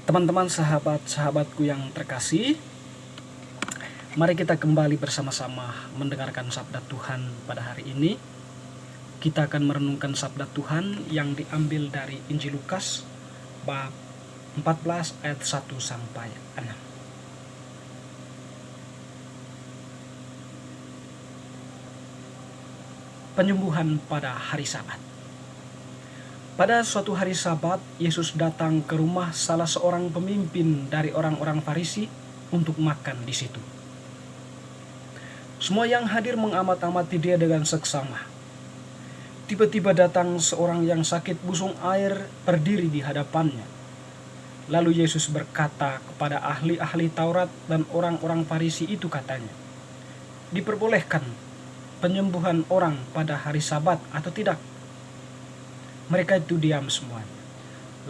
Teman-teman, sahabat-sahabatku yang terkasih, mari kita kembali bersama-sama mendengarkan sabda Tuhan pada hari ini. Kita akan merenungkan sabda Tuhan yang diambil dari Injil Lukas bab 14 ayat 1 sampai 6. Penyembuhan pada hari Sabat. Pada suatu hari Sabat, Yesus datang ke rumah salah seorang pemimpin dari orang-orang Farisi untuk makan di situ. Semua yang hadir mengamat-amati dia dengan seksama. Tiba-tiba datang seorang yang sakit busung air berdiri di hadapannya. Lalu Yesus berkata kepada ahli-ahli Taurat dan orang-orang Farisi itu, katanya, "Diperbolehkan penyembuhan orang pada hari Sabat atau tidak?" Mereka itu diam semuanya.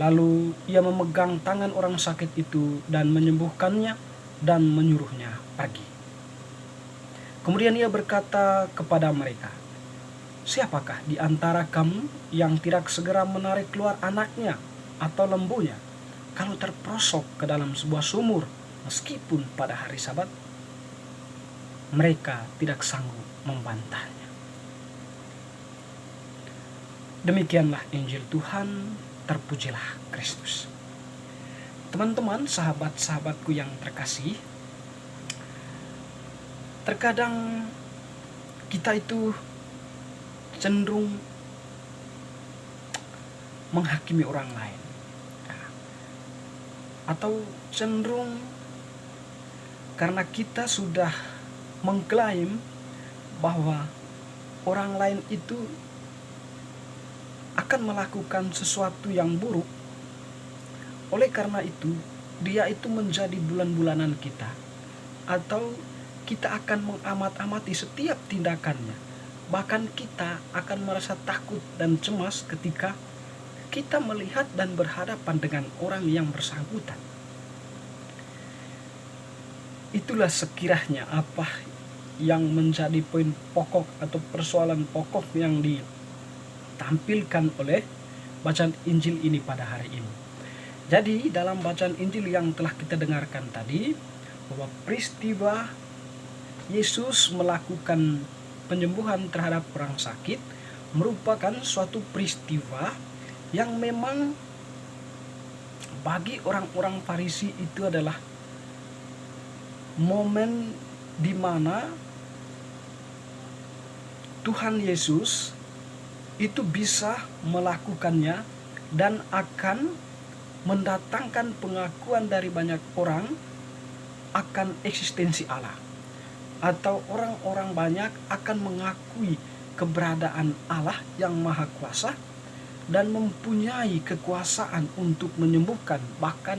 Lalu ia memegang tangan orang sakit itu dan menyembuhkannya dan menyuruhnya pergi. Kemudian ia berkata kepada mereka, "Siapakah di antara kamu yang tidak segera menarik keluar anaknya atau lembunya kalau terperosok ke dalam sebuah sumur meskipun pada hari Sabat?" Mereka tidak sanggup membantahnya. Demikianlah Injil Tuhan, terpujilah Kristus. Teman-teman, sahabat-sahabatku yang terkasih, terkadang kita itu cenderung menghakimi orang lain, atau cenderung karena kita sudah mengklaim bahwa orang lain itu akan melakukan sesuatu yang buruk. Oleh karena itu, dia itu menjadi bulan-bulanan kita, atau kita akan mengamat-amati setiap tindakannya. Bahkan kita akan merasa takut dan cemas ketika kita melihat dan berhadapan dengan orang yang bersangkutan. Itulah sekiranya apa yang menjadi poin pokok atau persoalan pokok yang ditampilkan oleh bacaan Injil ini pada hari ini. Jadi dalam bacaan Injil yang telah kita dengarkan tadi, bahwa peristiwa Yesus melakukan penyembuhan terhadap orang sakit merupakan suatu peristiwa yang memang bagi orang-orang Farisi itu adalah momen di mana Tuhan Yesus itu bisa melakukannya dan akan mendatangkan pengakuan dari banyak orang akan eksistensi Allah, atau orang-orang banyak akan mengakui keberadaan Allah yang Maha Kuasa dan mempunyai kekuasaan untuk menyembuhkan, bahkan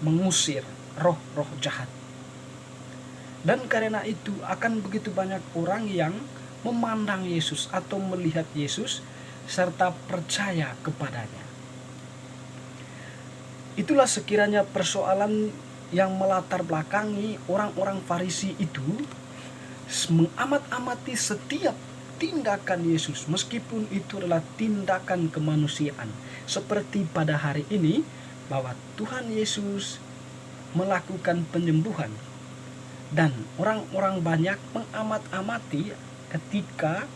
mengusir roh-roh jahat. Dan karena itu akan begitu banyak orang yang memandang Yesus atau melihat Yesus serta percaya kepadanya. Itulah sekiranya persoalan yang melatar belakangi orang-orang Farisi itu mengamat-amati setiap tindakan Yesus, meskipun itu adalah tindakan kemanusiaan. Seperti pada hari ini, bahwa Tuhan Yesus melakukan penyembuhan, dan orang-orang banyak mengamat-amati ketika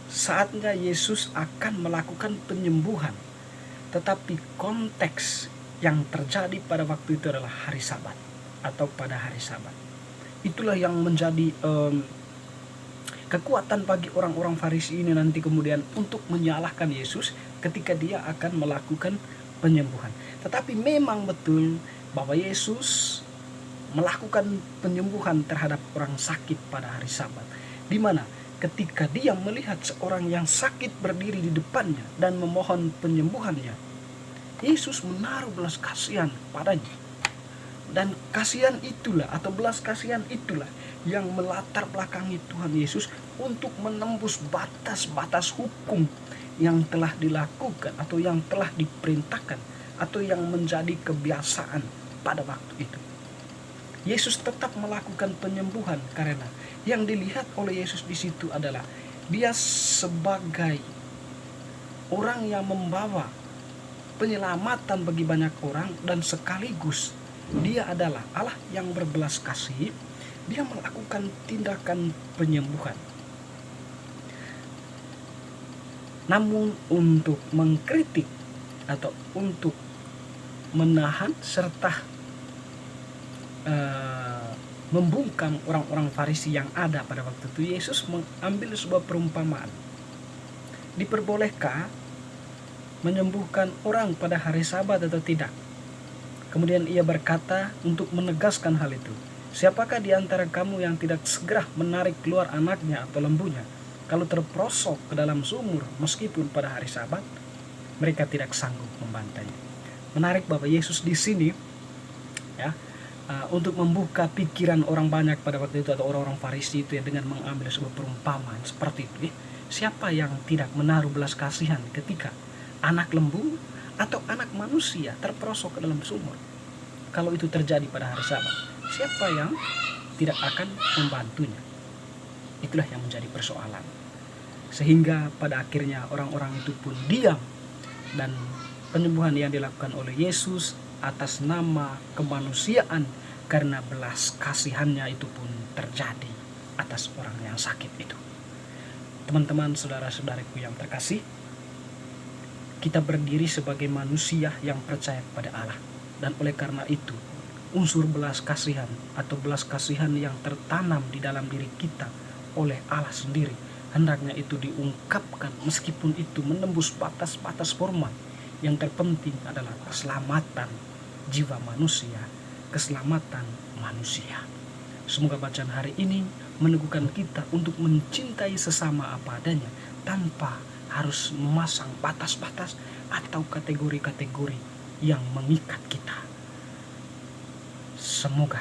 saatnya Yesus akan melakukan penyembuhan. Tetapi konteks yang terjadi pada waktu itu adalah hari Sabat, atau pada hari Sabat. Itulah yang menjadi kekuatan bagi orang-orang Farisi ini nanti kemudian untuk menyalahkan Yesus ketika dia akan melakukan penyembuhan. Tetapi memang betul bahwa Yesus melakukan penyembuhan terhadap orang sakit pada hari Sabat, di mana ketika dia melihat seorang yang sakit berdiri di depannya dan memohon penyembuhannya, Yesus menaruh belas kasihan padanya. Dan kasihan itulah, atau belas kasihan itulah yang melatar belakangi Tuhan Yesus untuk menembus batas-batas hukum yang telah dilakukan atau yang telah diperintahkan atau yang menjadi kebiasaan pada waktu itu. Yesus tetap melakukan penyembuhan karena yang dilihat oleh Yesus di situ adalah dia sebagai orang yang membawa penyelamatan bagi banyak orang, dan sekaligus dia adalah Allah yang berbelas kasih. Dia melakukan tindakan penyembuhan. Namun untuk mengkritik atau untuk menahan serta membungkam orang-orang Farisi yang ada pada waktu itu, Yesus mengambil sebuah perumpamaan. Diperbolehkah menyembuhkan orang pada hari Sabat atau tidak? Kemudian ia berkata untuk menegaskan hal itu, siapakah di antara kamu yang tidak segera menarik keluar anaknya atau lembunya kalau terperosok ke dalam sumur meskipun pada hari Sabat? Mereka tidak sanggup membantainya. Menarik Bapak Yesus di sini ya, untuk membuka pikiran orang banyak pada waktu itu atau orang-orang Farisi itu ya, dengan mengambil sebuah perumpamaan seperti itu ya. Siapa yang tidak menaruh belas kasihan ketika anak lembu atau anak manusia terperosok ke dalam sumur? Kalau itu terjadi pada hari Sabat, siapa yang tidak akan membantunya? Itulah yang menjadi persoalan. Sehingga pada akhirnya orang-orang itu pun diam, dan penyembuhan yang dilakukan oleh Yesus atas nama kemanusiaan karena belas kasihannya itu pun terjadi atas orang yang sakit itu. Teman-teman, saudara-saudariku yang terkasih, kita berdiri sebagai manusia yang percaya kepada Allah, dan oleh karena itu unsur belas kasihan atau belas kasihan yang tertanam di dalam diri kita oleh Allah sendiri, hendaknya itu diungkapkan meskipun itu menembus batas-batas formal. Yang terpenting adalah keselamatan jiwa manusia, keselamatan manusia. Semoga bacaan hari ini meneguhkan kita untuk mencintai sesama apa adanya tanpa harus memasang batas-batas atau kategori-kategori yang mengikat kita. Semoga